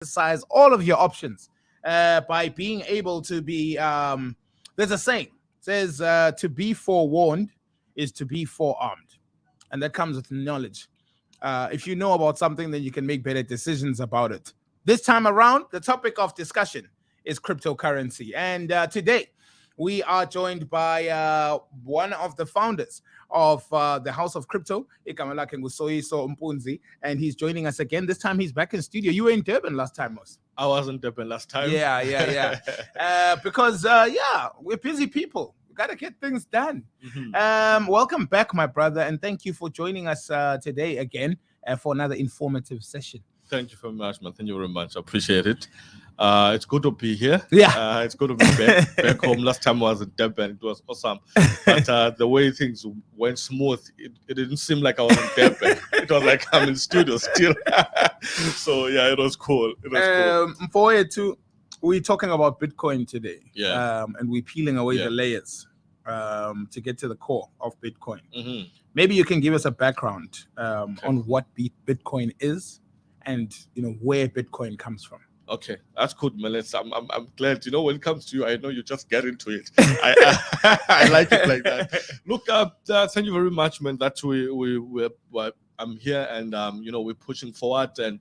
exercise all of your options by being able to be. There's a saying it says to be forewarned is to be forearmed, and that comes with knowledge. If you know about something, then you can make better decisions about it. This time around, the topic of discussion is cryptocurrency, and today we are joined by one of the founders of the House of Crypto, Mr Soyiso Mpunzi, and he's joining us again. This time he's back in studio. You were in Durban last time, Mos. I wasn't in Durban last time. Yeah. Because we're busy people. We gotta get things done. Welcome back, my brother, and thank you for joining us today again for another informative session. Thank you very much, man. Thank you very much. I appreciate it. It's good to be here. Yeah. It's good to be back home. Last time I was in Durban. It was awesome. But the way things went smooth, it didn't seem like I was in Durban. It was like I'm in studio still. So, yeah, it was cool. For it too, we're talking about Bitcoin today. Yeah. And we're peeling away the layers to get to the core of Bitcoin. Maybe you can give us a background on what Bitcoin is and, where Bitcoin comes from. Okay, that's good, Melissa. I'm glad. When it comes to you, I know you just get into it. I like it like that. Look, thank you very much, man. That I'm here, and we're pushing forward and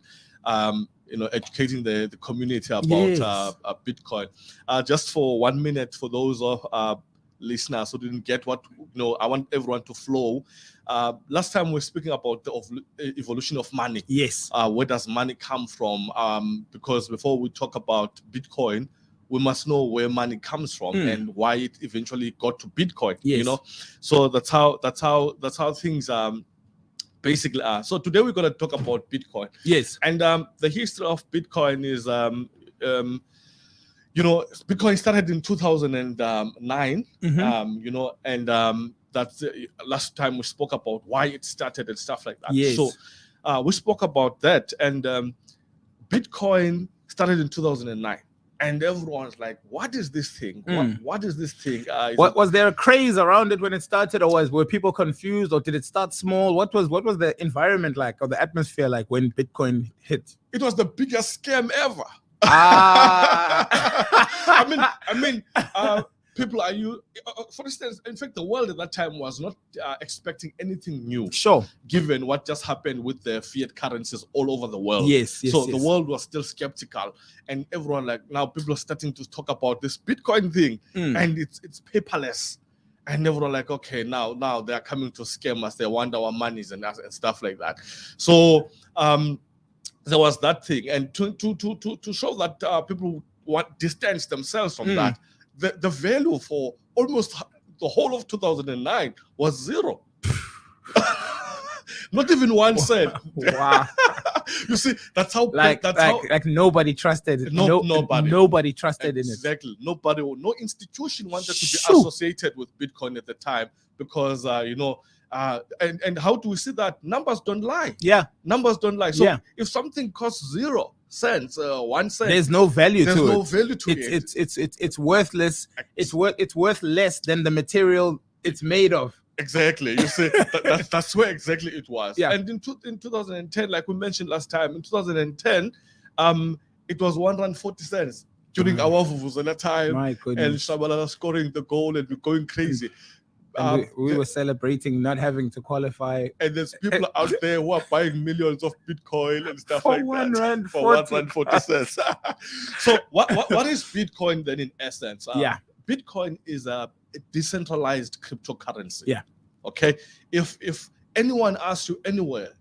educating the community about Bitcoin. Just for 1 minute, for those of listeners who didn't get what I want everyone to flow. Last time we were speaking about the evolution of money. Yes. Where does money come from? Because before we talk about Bitcoin, we must know where money comes from and why it eventually got to Bitcoin. Yes. So that's how things basically are. So today we're going to talk about Bitcoin. Yes. And the history of Bitcoin is Bitcoin started in 2009, and that's last time we spoke about why it started and stuff like that. Yes. So we spoke about that, and Bitcoin started in 2009, and everyone's like, "What is this thing? What is this thing?" Was there a craze around it when it started, or were people confused, or did it start small? What was the environment like, or the atmosphere like when Bitcoin hit? It was the biggest scam ever. People are for instance, in fact, the world at that time was not expecting anything new. Sure. Given what just happened with the fiat currencies all over the world. Yes. So the world was still skeptical, and everyone now people are starting to talk about this Bitcoin thing, and it's paperless. And everyone okay, now they are coming to scam us. They want our monies and stuff like that. So there was that thing, and to show that people distance themselves from that, the value for almost the whole of 2009 was zero. Not even 1 cent. Wow. You see, that's how nobody trusted it. Nobody trusted in it. Exactly. Nobody, no institution wanted to be associated with Bitcoin at the time because and how do we see that? Numbers don't lie. Yeah. Numbers don't lie. So if something costs 0 cents, 1 cent, there's no value to it. There's no value to it. It's worthless. It's worth less than the material it's made of. Exactly. You see, that's where exactly it was. Yeah. And in 2010, like we mentioned last time, in 2010, it was 1.40 cents during our Vuvuzela time. My goodness. And Shabalala scoring the goal and we're going crazy. And we were celebrating not having to qualify. And there's people out there who are buying millions of Bitcoin and stuff like that. For 1.40 cents. So what is Bitcoin then in essence? Bitcoin is a decentralized cryptocurrency. Yeah. Okay. If anyone asks you anywhere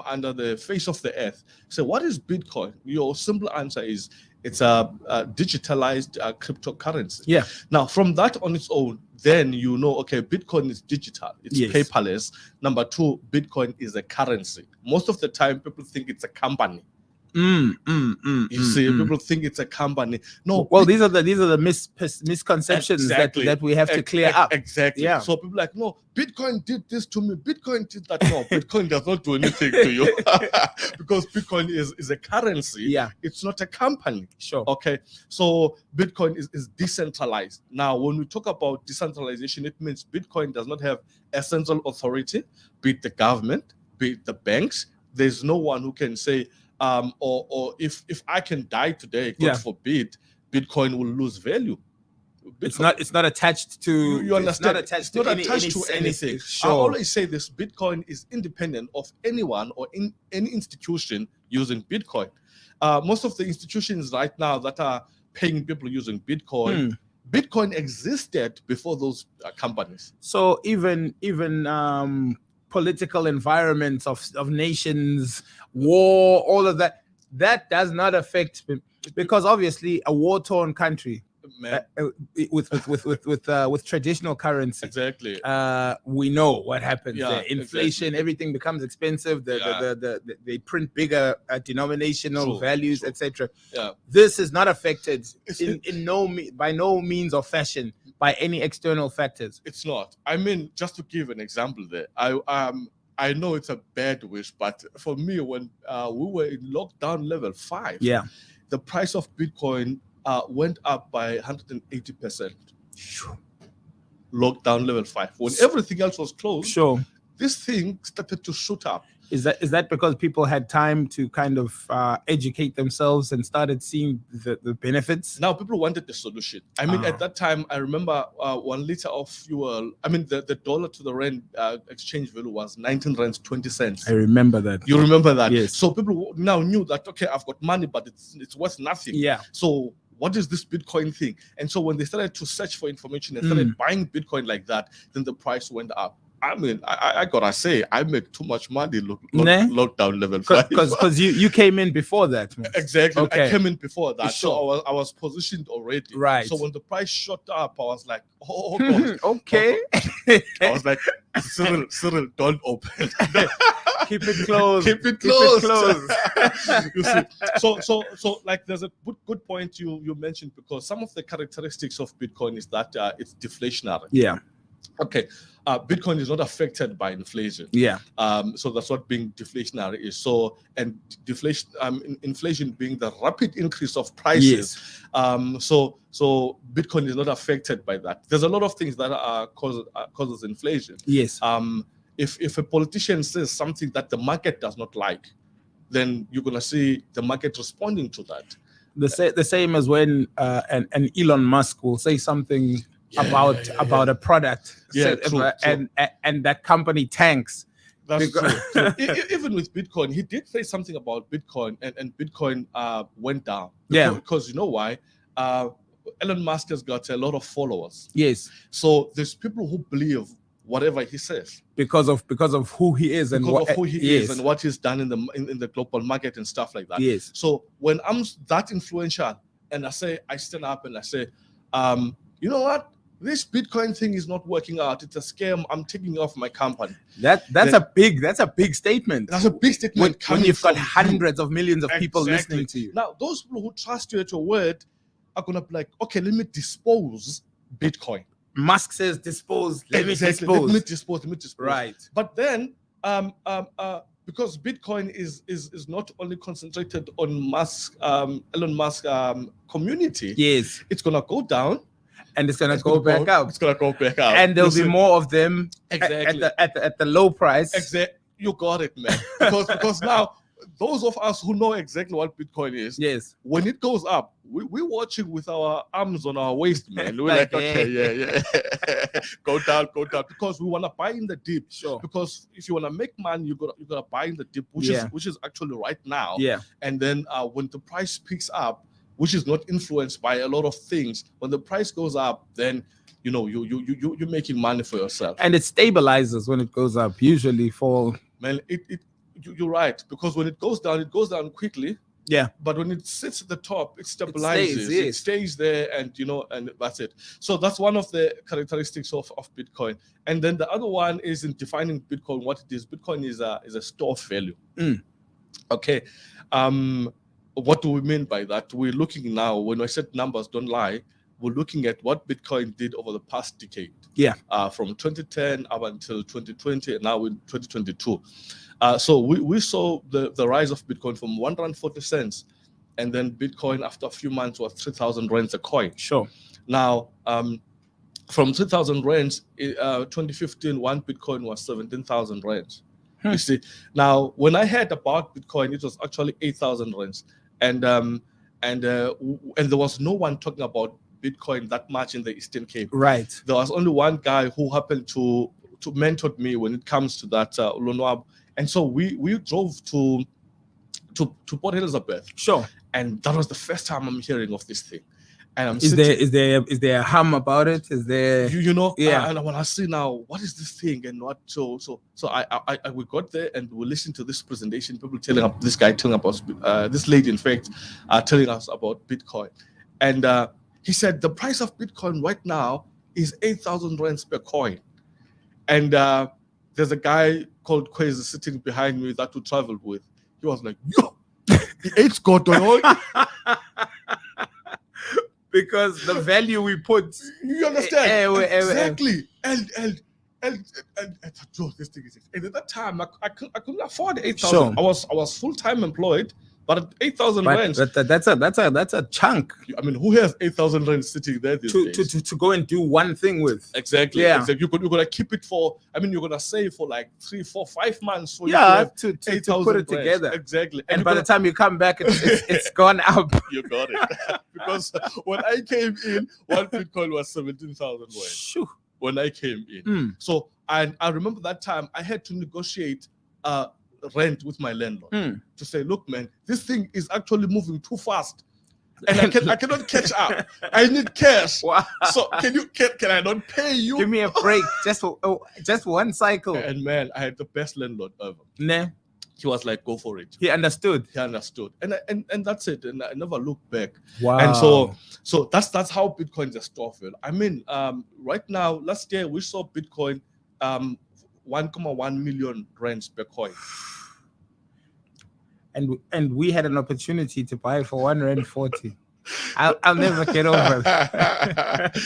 under the face of the earth, say, what is Bitcoin? Your simple answer is it's a digitalized cryptocurrency. Yeah. Now, from that on its own, then okay, Bitcoin is digital. It's paperless. Number 2, Bitcoin is a currency. Most of the time, people think it's a company. People think it's a company. No. Well, these are the misconceptions that we have to clear up. Exactly. Yeah. So people are like, no, Bitcoin did this to me. Bitcoin did that. No, Bitcoin does not do anything to you because Bitcoin is a currency. Yeah. It's not a company. Sure. Okay. So Bitcoin is decentralized. Now, when we talk about decentralization, it means Bitcoin does not have a central authority, be it the government, be it the banks. There's no one who can say, or if I can die today, God Yeah. forbid, Bitcoin will lose value. It's not attached to. You understand? It's not not attached to anything. I Sure. always say this: Bitcoin is independent of anyone or in any institution using Bitcoin. Most of the institutions right now that are paying people using Bitcoin, Bitcoin existed before those companies. So even political environments of nations, war, all of that does not affect, because obviously a war-torn country with traditional currency, Exactly. we know what happens Yeah, there. Inflation, exactly. everything becomes expensive. They print bigger denominational True, values, true. etc. Yeah. This is not affected It's by no means or fashion by any external factors. It's not. I mean, just to give an example there, I know it's a bad wish, but for me, when we were in lockdown level 5, Yeah. the price of Bitcoin went up by 180%. Lockdown level 5, when everything else was closed, Sure. this thing started to shoot up. Is that because people had time to kind of educate themselves and started seeing the benefits? Now people wanted the solution. I mean, at that time, I remember 1 liter of fuel. I mean, the dollar to the rand exchange value was 19 rands 20 cents. I remember that. You remember that? Yes. So people now knew that, okay, I've got money, but it's worth nothing. Yeah. So what is this Bitcoin thing? And so when they started to search for information and started buying Bitcoin like that, then the price went up. I mean, I gotta say, I make too much money lockdown level 5. Because you came in before that. Man. Exactly. Okay. I came in before that. Sure. So I was positioned already. Right. So when the price shot up, I was like, oh God. Okay. I was like, Cyril, don't open. Keep it closed. Keep it closed. You see. So like there's a good point you mentioned, because some of the characteristics of Bitcoin is that it's deflationary. Yeah. Okay. Bitcoin is not affected by inflation. Yeah. So that's what being deflationary is. So, and deflation, inflation being the rapid increase of prices. Yes. So Bitcoin is not affected by that. There's a lot of things that causes inflation. Yes. If a politician says something that the market does not like, then you're gonna see the market responding to that. The same as when an Elon Musk will say something about a product, true. And that company tanks. That's true. Even with Bitcoin, he did say something about Bitcoin, and Bitcoin went down. Because you know why? Elon Musk has got a lot of followers. Yes. So there's people who believe whatever he says because of who he is and who he is and what he's done in the global market and stuff like that. Yes. So when I'm that influential and I stand up and I say, you know what? This Bitcoin thing is not working out. It's a scam. I'm taking off my company. That's a big statement. That's a big statement. When you've got hundreds of millions of people listening to you. Now, those people who trust you at your word are gonna be like, okay, let me dispose Bitcoin. Musk says dispose. Let me dispose. Right. But then, because Bitcoin is not only concentrated on Elon Musk community. Yes. It's gonna go down. And it's gonna go back up. It's gonna go back up. And there'll be more of them exactly at the low price. Exactly. You got it, man. Because now those of us who know exactly what Bitcoin is, yes, when it goes up, we're watching with our arms on our waist, man. We're like, okay, yeah. go down, because we want to buy in the dip. Sure. Because if you want to make money, you gotta buy in the dip, which is actually right now. Yeah. And then when the price picks up, which is not influenced by a lot of things, when the price goes up, then you're making money for yourself. And it stabilizes when it goes up. Usually for man, you're right, because when it goes down quickly. Yeah. But when it sits at the top, it stabilizes. It stays there, and that's it. So that's one of the characteristics of Bitcoin. And then the other one is in defining Bitcoin, what it is. Bitcoin is a store of value. Okay. What do we mean by that? We're looking now, when I said numbers don't lie, we're looking at what Bitcoin did over the past decade. Yeah. From 2010 up until 2020, and now in 2022. So we saw the rise of Bitcoin from 1 rand 40 cents, and then Bitcoin after a few months was 3,000 rands a coin. Sure. Now, from 3,000 rands, 2015, one Bitcoin was 17,000 rands. You see, now when I heard about Bitcoin, it was actually 8,000 rands, and there was no one talking about Bitcoin that much in the Eastern Cape. Right. There was only one guy who happened to mentor me when it comes to that Lonwab, and so we drove to Port Elizabeth. Sure. And that was the first time I'm hearing of this thing. And I'm is there a hum about it? Is there yeah? And when I see now, what is this thing and what? So I we got there and we listened to this presentation. People telling up this guy telling about this lady, in fact, telling us about Bitcoin, and he said the price of Bitcoin right now is 8,000 rands per coin, and there's a guy called Quez sitting behind me that we traveled with. He was like, yo, the 8's got on. Because the value we put, you understand exactly, and this thing is. And at that time, I couldn't afford 8,000. Sure. I was full-time employed, but at 8,000 rands, that's a chunk. I mean, who has 8,000 rands sitting there these days? To go and do one thing with? Exactly. Yeah. Exactly. You're gonna keep it for. I mean, you're gonna save for like 3, 4, 5 months. For to put it rands. together. Exactly. And by the time you come back, it's gone up. You got it. Because when I came in, one Bitcoin was 17,000 rands. Shoo. When I came in, so I remember that time I had to negotiate rent with my landlord to say, look, man, this thing is actually moving too fast, and I cannot catch up. I need cash. Wow. So can I not pay you? Give me a break, just one cycle. And man, I had the best landlord ever. Nah. He was like, go for it. He understood. And that's it. And I never looked back. Wow. And so that's how Bitcoin is a store. I mean, right now, last year we saw Bitcoin 1.1 million rands per coin. And we had an opportunity to buy for 140. I'll never get over that.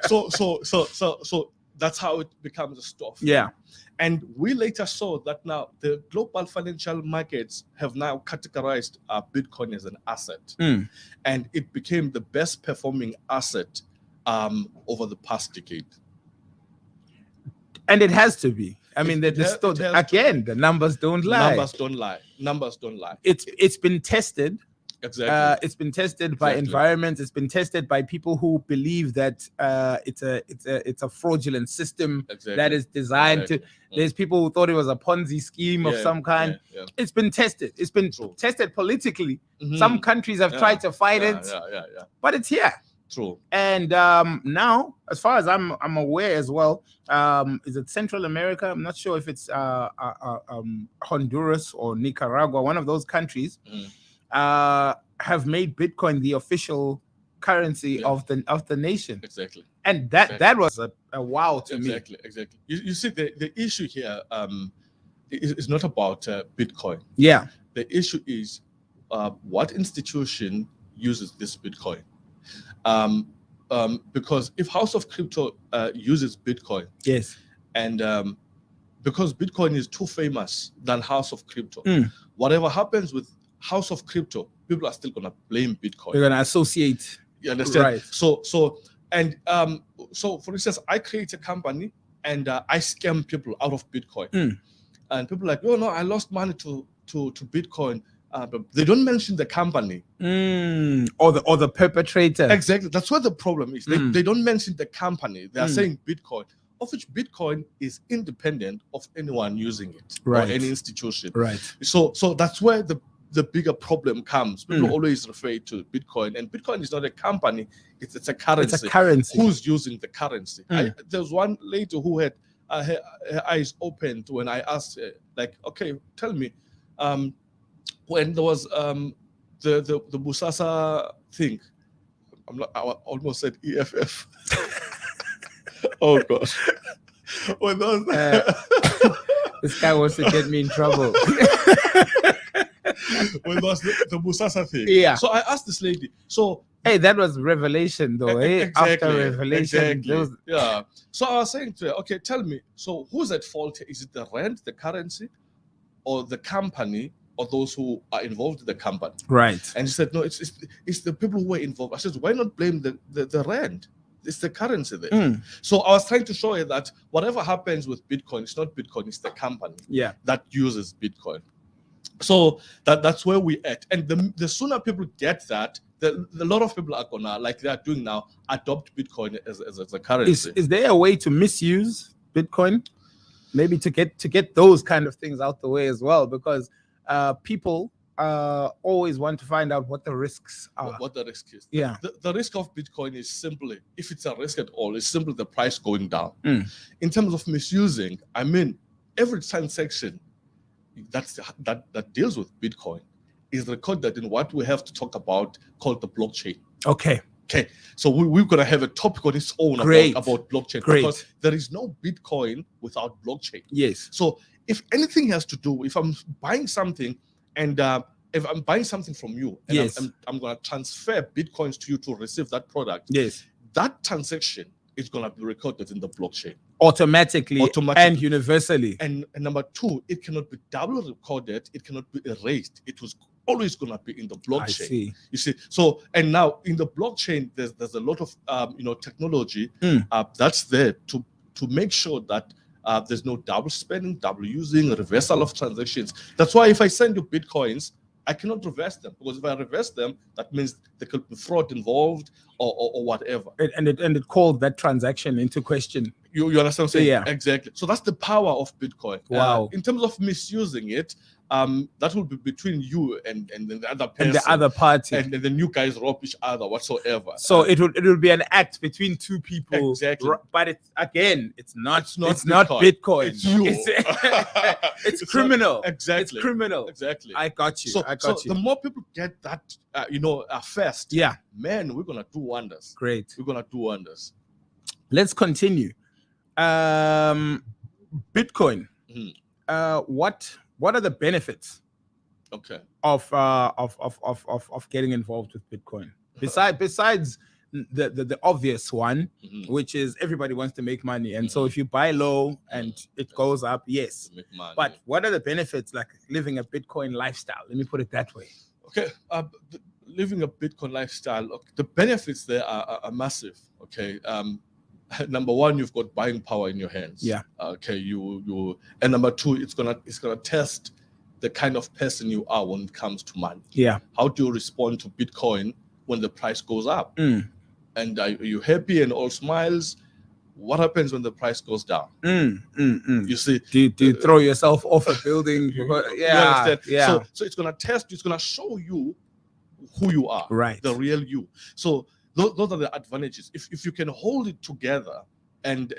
So that's how it becomes a store. Yeah. And we later saw that now the global financial markets have now categorized Bitcoin as an asset. And it became the best performing asset over the past decade. And it has to be. I mean, the numbers don't lie. Numbers don't lie. It's been tested. Exactly. It's been tested by environments. It's been tested by people who believe that it's a fraudulent system that is designed to. There's people who thought it was a Ponzi scheme of some kind. It's been tested. It's been tested politically. Some countries have tried to fight it, but it's here. True. And now, as far as I'm aware as well, is it Central America? I'm not sure if it's Honduras or Nicaragua. One of those countries have made Bitcoin the official currency of the nation. Exactly. And that was a wow to me. Exactly. You see, the issue here is not about Bitcoin. Yeah. The issue is what institution uses this Bitcoin. Because if House of Crypto uses Bitcoin, yes, and because Bitcoin is too famous than House of Crypto, whatever happens with House of Crypto, people are still gonna blame Bitcoin. They're gonna associate. You understand? Right. So for instance, I create a company and I scam people out of Bitcoin, and people are like, oh no, I lost money to Bitcoin. But they don't mention the company or the perpetrator. Exactly, that's what the problem is. They don't mention the company. They are saying Bitcoin, of which Bitcoin is independent of anyone using it or any institution. Right. So that's where the bigger problem comes. People always refer to Bitcoin, and Bitcoin is not a company. It's a currency. It's a currency. Who's using the currency? There's one lady who had her eyes opened when I asked her, like, okay, tell me. When there was the Busasa thing, I almost said EFF. Oh gosh. When those this guy wants to get me in trouble. When there was the Busasa thing. Yeah. So I asked this lady. So hey, that was revelation though. After revelation. Yeah. So I was saying to her, okay, tell me, so who's at fault? Is it the rand, the currency, or the company? Or those who are involved in the company, right? And she said, no, it's the people who were involved. I said, why not blame the rand? It's the currency there. So I was trying to show you that whatever happens with Bitcoin, it's not Bitcoin, it's the company that uses Bitcoin. So that's where we at. And the sooner people get that, a lot of people are gonna, like they are doing now, adopt Bitcoin as a currency. Is there a way to misuse Bitcoin? Maybe to get those kind of things out the way as well, because people always want to find out what the risks are. What the risk is. Yeah. The risk of Bitcoin is simply, if it's a risk at all, it's simply the price going down. In terms of misusing, I mean, every transaction that deals with Bitcoin is recorded in what we have to talk about called the blockchain. Okay. So we're going to have a topic on its own about blockchain. Because there is no Bitcoin without blockchain. Yes. So if anything has to do, if I'm buying something and if I'm buying something from you and I'm going to transfer Bitcoins to you to receive that product, that transaction is going to be recorded in the blockchain. Automatically. And universally. And number two, it cannot be double recorded. It cannot be erased. It was always going to be in the blockchain. I see. You see, so and now in the blockchain, there's a lot of technology that's there to make sure that there's no double spending, double using, reversal of transactions. That's why if I send you Bitcoins, I cannot reverse them, because if I reverse them, that means there could be fraud involved or whatever. And it called that transaction into question. You understand what I'm saying? Yeah. Exactly. So that's the power of Bitcoin. Wow. In terms of misusing it, that will be between you and the other person. And the other party. And then you guys rob each other whatsoever. So it will be an act between two people. Exactly. But it's not Bitcoin. Bitcoin. It's you. It's criminal. Exactly. It's criminal. Exactly. I got you. So you. The more people get that, first, man, we're gonna do wonders. Great. We're gonna do wonders. Let's continue. Bitcoin. What are the benefits? Okay. Of getting involved with Bitcoin? Besides the obvious one, which is everybody wants to make money, and so if you buy low and it goes up, yes. Make money. But what are the benefits, like living a Bitcoin lifestyle? Let me put it that way. Okay. Living a Bitcoin lifestyle, the benefits there are massive. Okay. Number one, you've got buying power in your hands. Yeah. Okay. And number two, it's gonna test the kind of person you are when it comes to money. Yeah. How do you respond to Bitcoin when the price goes up? And are you happy and all smiles? What happens when the price goes down? You see, do you throw yourself off a building? You understand? Yeah. So it's gonna test you. It's gonna show you who you are. Right. The real you. So those are the advantages. If you can hold it together and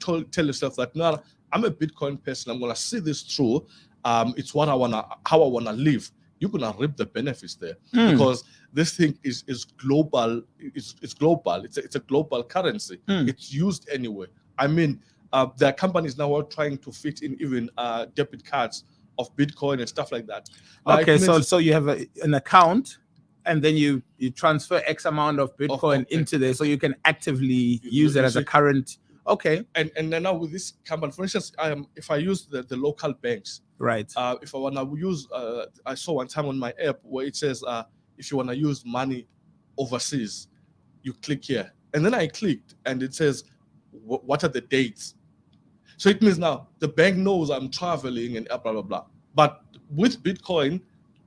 tell yourself that, no, I'm a Bitcoin person, I'm gonna see this through. It's how I wanna live. You're gonna reap the benefits there because this thing is global. It's global. It's a global currency. It's used anywhere. I mean, there are companies now who are trying to fit in even debit cards of Bitcoin and stuff like that. Okay, so you have an account, and then you transfer X amount of Bitcoin into there, so you can actively use it as a current. Okay. And then now with this company, for instance, if I use the local banks, right? If I wanna use, I saw one time on my app where it says, if you wanna use money overseas, you click here, and then I clicked, and it says, what are the dates? So it means now the bank knows I'm traveling and blah blah blah. But with Bitcoin,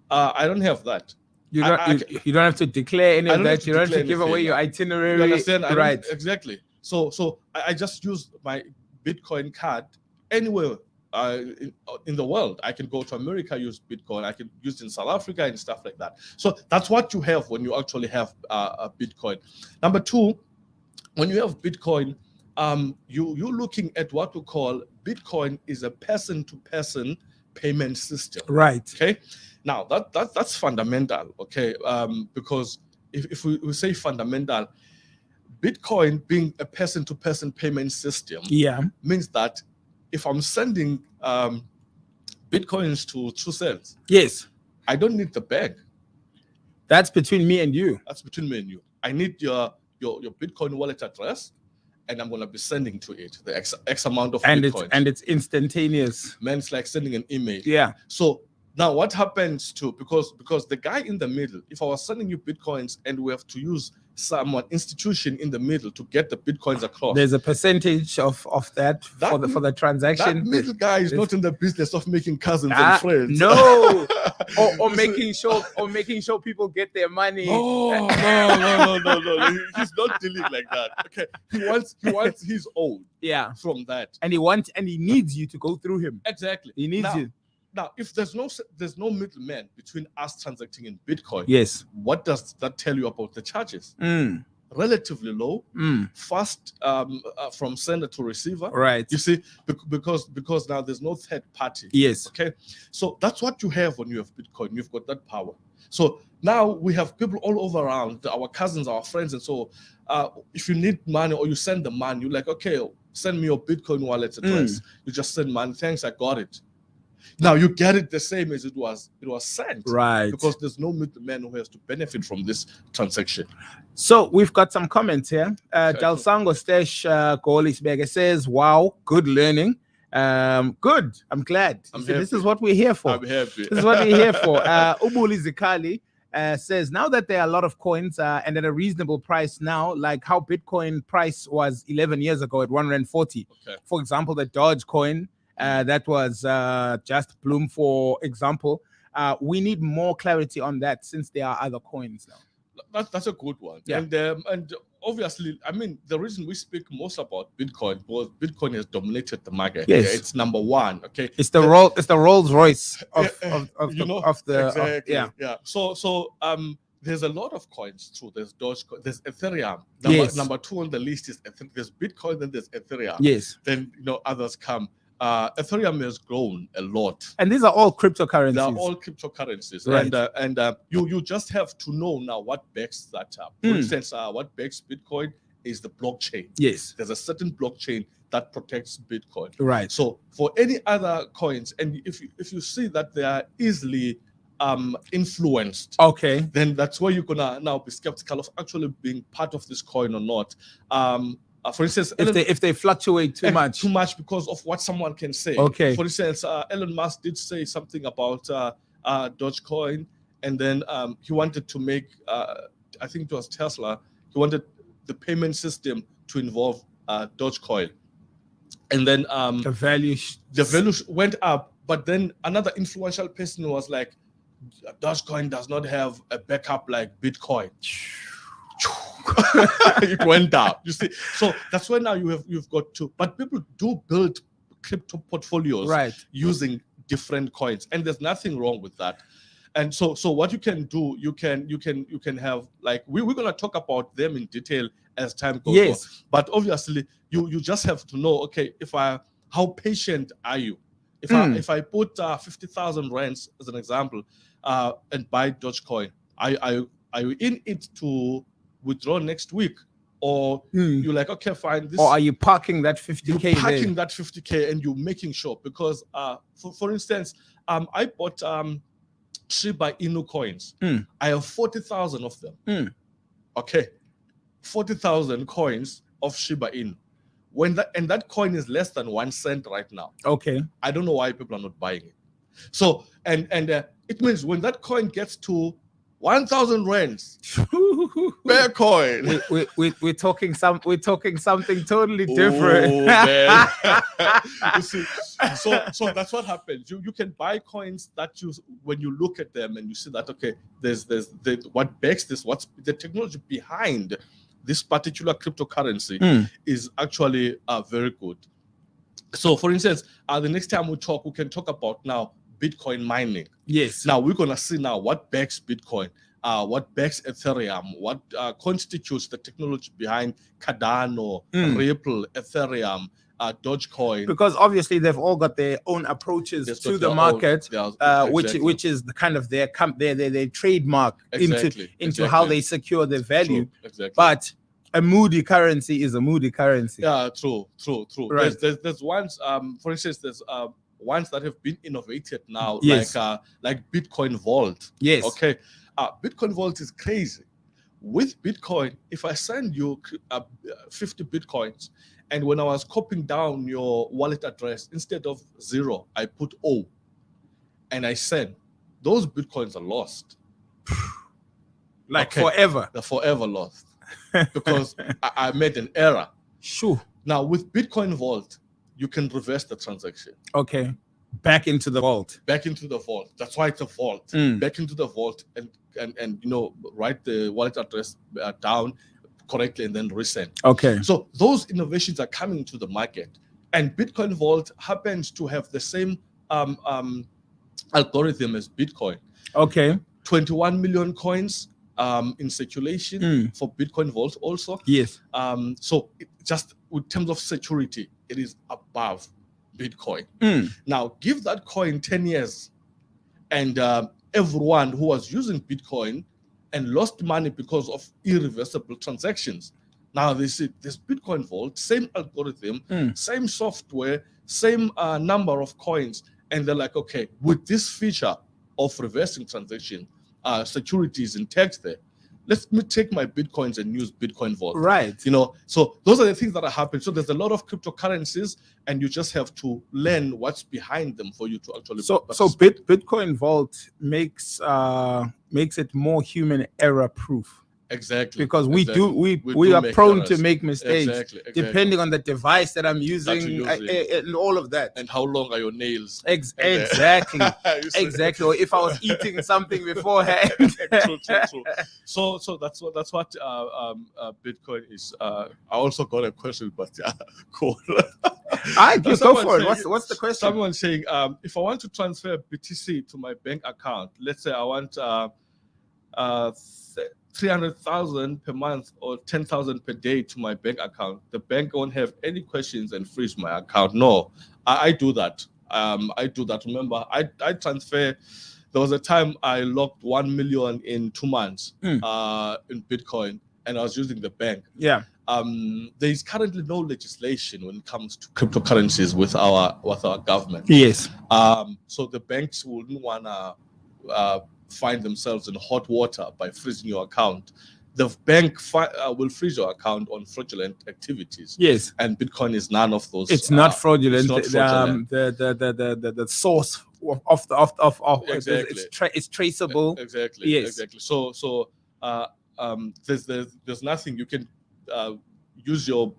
I don't have that. You don't have to declare any of that. You don't have to give away your itinerary. You understand? Right. Exactly. So I just use my Bitcoin card anywhere in the world. I can go to America, use Bitcoin. I can use it in South Africa and stuff like that. So that's what you have when you actually have a Bitcoin. Number two, when you have Bitcoin, you're looking at what we call Bitcoin is a person-to-person payment system. Right. Okay. Now that's fundamental. Okay. Because if we say fundamental, Bitcoin being a person-to-person payment system, means that if I'm sending Bitcoins to Trusenz, yes, I don't need the bank. That's between me and you. That's between me and you. I need your Bitcoin wallet address, and I'm gonna be sending to it the X amount of Bitcoin. And it's instantaneous. Man, it's like sending an email. Yeah. So Now, what happens to because the guy in the middle, if I was sending you bitcoins and we have to use someone institution in the middle to get the bitcoins across, There's a percentage of that for the transaction. That middle guy is not in the business of making cousins and friends. No, or making sure people get their money. No. He's not dealing like that. Okay, he wants his own. Yeah, from that, and he needs you to go through him. Exactly. He needs you. Now, if there's no middleman between us transacting in Bitcoin, yes, what does that tell you about the charges? Relatively low, fast from sender to receiver. Right. You see, because now there's no third party. Yes. Okay. So that's what you have when you have Bitcoin. You've got that power. So now we have people all over around, our cousins, our friends, and so if you need money or you send the money, you're like, okay, send me your Bitcoin wallet address. You just send money. Thanks, I got it. Now you get it the same as it was sent, right? Because there's no middleman who has to benefit from this transaction. So we've got some comments here. Dalsango Stesh Golisberger says, "Wow, good learning. Good. I'm glad. This is what we're here for. I'm happy. This is what we're here for." Ubuli Zikali says, "Now that there are a lot of coins and at a reasonable price now, like how Bitcoin price was 11 years ago at 140. Okay. For example, the Doge coin." That was just Bloom, for example. We need more clarity on that since there are other coins now. That's a good one. Yeah. And obviously, I mean, the reason we speak most about Bitcoin because Bitcoin has dominated the market. Yes. Okay? It's number one. Okay. It's the Rolls Royce of the exactly. Yeah. So there's a lot of coins too. There's Dogecoin, there's Ethereum. Number two on the list is there's Bitcoin, then there's Ethereum. Yes. Then others come. Ethereum has grown a lot, and these are all cryptocurrencies. They are all cryptocurrencies, right. And you just have to know now what backs that up. For instance, what backs Bitcoin is the blockchain. Yes, there's a certain blockchain that protects Bitcoin. Right. So for any other coins, and if you see that they are easily influenced, okay, then that's where you're gonna now be skeptical of actually being part of this coin or not. For instance, if they fluctuate too much because of what someone can say. Okay. For instance, Elon Musk did say something about Dogecoin, and then he wanted to make, I think it was Tesla, he wanted the payment system to involve Dogecoin, and then the value went up. But then another influential person was like, Dogecoin does not have a backup like Bitcoin. It went down. You see, so that's why now you've got to. But people do build crypto portfolios, right, using different coins, and there's nothing wrong with that. And so what you can do, you can have, like, we're gonna talk about them in detail as time goes on. But obviously, you just have to know, okay, how patient are you? If I put 50,000 rands as an example, and buy Dogecoin, are you in it to withdraw next week, or you're like, okay, fine, or are you parking that 50K? Parking that 50K, and you're making sure, because for instance, I bought Shiba Inu coins. I have 40,000 of them. Okay, 40,000 coins of Shiba Inu. That coin is less than 1 cent right now. Okay, I don't know why people are not buying it. So and it means when that coin gets to 1,000 rands per coin, we're talking something totally different. Oh, man. You see, so that's what happens. You can buy coins that when you look at them and you see that, okay, there's what backs this, what's the technology behind this particular cryptocurrency is actually very good. So for instance, the next time we can talk about now Bitcoin mining. Yes. Now we're gonna see now what backs Bitcoin, what backs Ethereum, what constitutes the technology behind Cardano, Ripple, Ethereum, Dogecoin. Because obviously they've all got their own approaches to the market, which is the kind of their trademark into how they secure their value. True. Exactly. But a moody currency is a moody currency. Yeah, true. Right. There's ones, for instance, there's ones that have been innovated now, yes, like Bitcoin Vault. Yes. Okay. Bitcoin Vault is crazy. With Bitcoin, if I send you 50 Bitcoins, and when I was copying down your wallet address, instead of 0, I put O, and I send. those bitcoins are lost. Like forever. They're forever lost because I made an error. Sure. Now with Bitcoin Vault, you can reverse the transaction. Okay. Back into the vault. Back into the vault. That's why it's a vault. Back into the vault and write the wallet address down correctly and then resend. Okay. So those innovations are coming to the market, and Bitcoin Vault happens to have the same algorithm as Bitcoin. Okay. 21 million coins in circulation for Bitcoin Vault also. Yes. So just in terms of security, it is above Bitcoin. Now give that coin 10 years and everyone who was using Bitcoin and lost money because of irreversible transactions. Now they see this Bitcoin Vault, same algorithm, same software, same number of coins. And they're like, okay, with this feature of reversing transaction, security is intact there. Let me take my Bitcoins and use Bitcoin Vault. Right. So those are the things that are happening. So there's a lot of cryptocurrencies, and you just have to learn what's behind them for you to actually. So Bitcoin Vault makes it more human error proof. Exactly. Because we are prone errors. to make mistakes. Exactly. Depending on the device that I'm using, and all of that. And how long are your nails? Exactly. Exactly. Or if I was eating something beforehand. True. So that's what Bitcoin is. I also got a question, but cool. Go for it. What's the question? Someone saying, if I want to transfer BTC to my bank account, let's say I want 300,000 per month or 10,000 per day to my bank account, the bank won't have any questions and freeze my account. No, I do that. I do that. Remember, I transfer. There was a time I locked 1 million in 2 months in Bitcoin, and I was using the bank. Yeah. There is currently no legislation when it comes to cryptocurrencies with our government. Yes. So the banks wouldn't wanna find themselves in hot water by freezing your account. The bank will freeze your account on fraudulent activities. Yes. And Bitcoin is none of those. It's not fraudulent. It's not fraudulent. The source of exactly. It's traceable. Exactly. Yes. Exactly. So there's nothing you can use your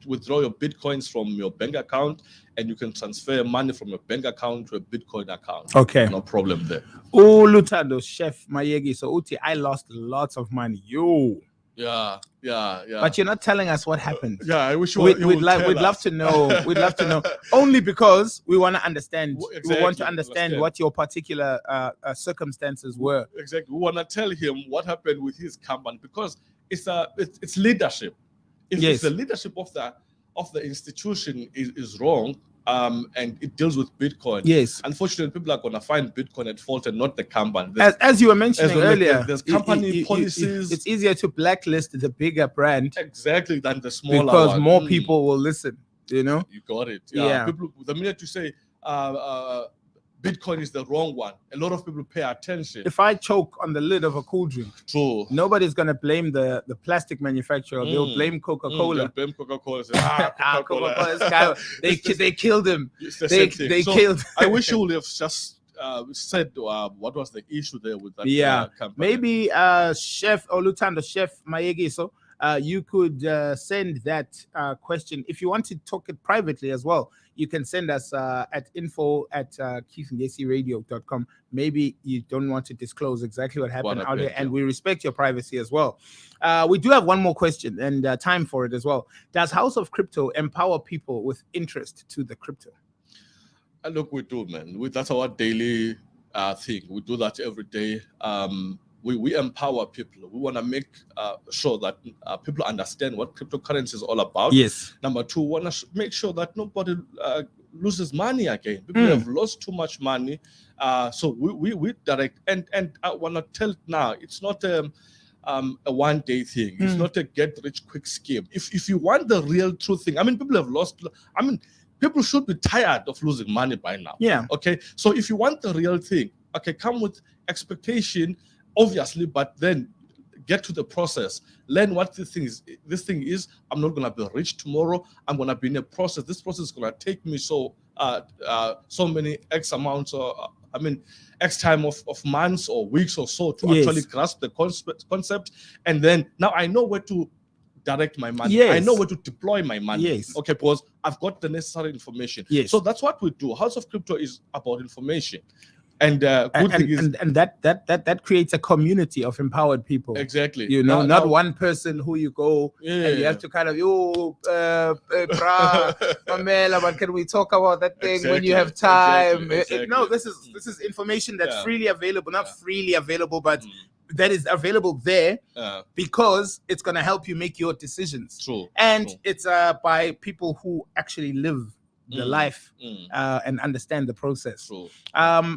withdraw your Bitcoins from your bank account, and you can transfer money from your bank account to a Bitcoin account. Okay. No problem there. Oh, Lutando, Chef Mayegi. So Uti, I lost lots of money. Yeah. But you're not telling us what happened. Yeah, I wish we'd love to know. We'd love to know. Only because we want to understand. Exactly. We want to understand what your particular circumstances were. Exactly. We want to tell him what happened with his company, because it's leadership. If the leadership of the institution is wrong, and it deals with Bitcoin. Yes. Unfortunately, people are going to find Bitcoin at fault and not the company. As you were mentioning earlier, there's company policies. It's easier to blacklist the bigger brand. Exactly, than the smaller because one. More people will listen. You got it. Yeah. People, the minute you say Bitcoin is the wrong one, a lot of people pay attention. If I choke on the lid of a cool drink, true, nobody's gonna blame the plastic manufacturer. They'll blame Coca-Cola. They'll blame Coca-Cola. Coca-Cola. They killed him. They killed. I wish you would have just said what was the issue there with that company. Maybe Chef Olutando, Chef Mayegiso, you could send that question. If you want to talk it privately as well, you can send us at info@keithngaciradio.com. Maybe you don't want to disclose exactly what happened out there, and we respect your privacy as well. We do have one more question and time for it as well. Does House of Crypto empower people with interest to the crypto? Look, we do, man. That's our daily thing. We do that every day. We empower people. We want to make sure that people understand what cryptocurrency is all about. Yes. Number two, we want to make sure that nobody loses money again. People have lost too much money. So we direct. And I want to tell now, it's not a one-day thing. It's not a get-rich-quick scheme. If you want the real true thing, people have lost. People should be tired of losing money by now. Yeah. Okay. So if you want the real thing, okay, come with expectation, obviously, but then get to the process. Learn what this thing is. I'm not gonna be rich tomorrow. I'm gonna be in a process. This process is gonna take me so many X amounts or X time of months or weeks or so to Yes. actually grasp the concept. And then now I know where to direct my money. Yes. I know where to deploy my money. Yes. Okay, because I've got the necessary information. Yes. So that's what we do. House of Crypto is about information. And good thing is, and that creates a community of empowered people. exactly. You know, not one person who you go and you have to kind of Pamela, but can we talk about that thing when you have time? Exactly. No, this is information that's freely available, not freely available, but that is available there because it's gonna help you make your decisions. True. And it's by people who actually live the life and understand the process. True.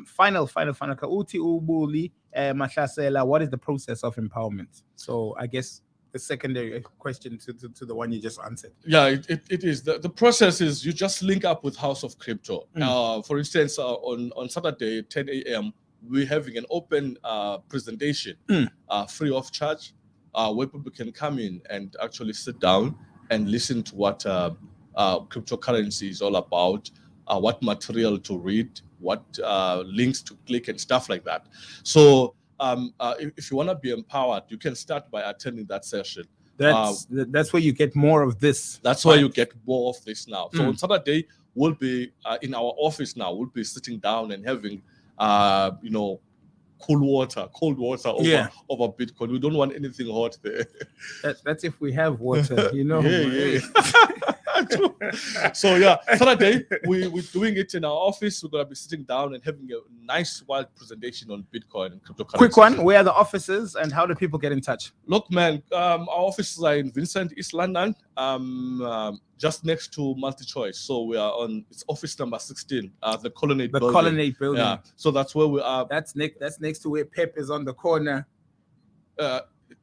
Final Uti ubuli mahlasela, what is the process of empowerment? So I guess the secondary question to the one you just answered. Yeah, it is. The process is you just link up with House of Crypto. For instance, on Saturday, 10 a.m., we're having an open presentation, free of charge, where people can come in and actually sit down and listen to what cryptocurrency is all about, what material to read, what links to click and stuff like that. So if you want to be empowered, you can start by attending that session. That's where you get more of this. That's why you get more of this now. So on Saturday, we'll be in our office now. We'll be sitting down and having, cold water over Bitcoin. We don't want anything hot there. That's if we have water, you know. Yeah. So yeah, Saturday we're doing it in our office. We're gonna be sitting down and having a nice wild presentation on Bitcoin and cryptocurrency. Quick one: where are the offices and how do people get in touch? Look, man, our offices are in Vincent, East London, just next to MultiChoice. So we are on office number 16, the Colonnade building. Colonnade building. Yeah. So that's where we are. That's next to where Pep is on the corner.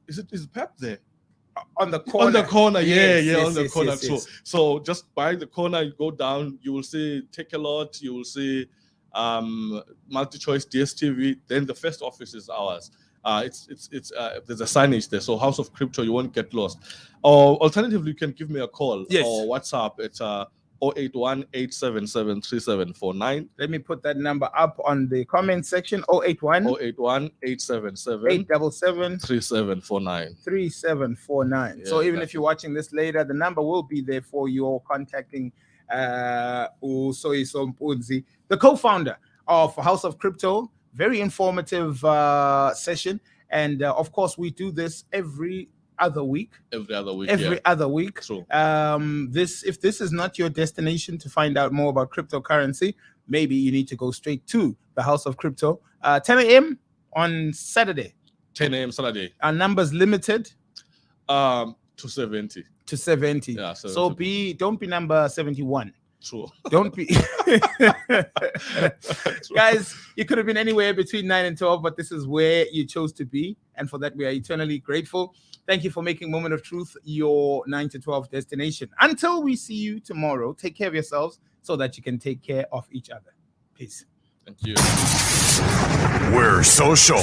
Is Pep there? On the corner. On the corner, yes, on the corner too. Yes. So just by the corner, you go down, you will see Take a Lot, you will see MultiChoice, DSTV. Then the first office is ours. It's there's a signage there. So House of Crypto, you won't get lost. Or alternatively, you can give me a call or WhatsApp. It's 081-877-3749. Let me put that number up on the comment section. 081-877-3749. 3749. So even if you're watching this later, the number will be there for your contacting Soyiso Mpunzi, the co-founder of House of Crypto. Very informative session. And of course, we do this every other week. Every other week. True. If this is not your destination to find out more about cryptocurrency, maybe you need to go straight to the House of Crypto. 10 a.m. on Saturday. 10 a.m. Saturday. Our numbers limited to 70. To 70. Yeah, so don't be number 71. True. Don't be. Guys, you could have been anywhere between 9 and 12, but this is where you chose to be. And for that, we are eternally grateful. Thank you for making Moment of Truth your 9 to 12 destination. Until we see you tomorrow, take care of yourselves so that you can take care of each other. Peace. Thank you. We're social.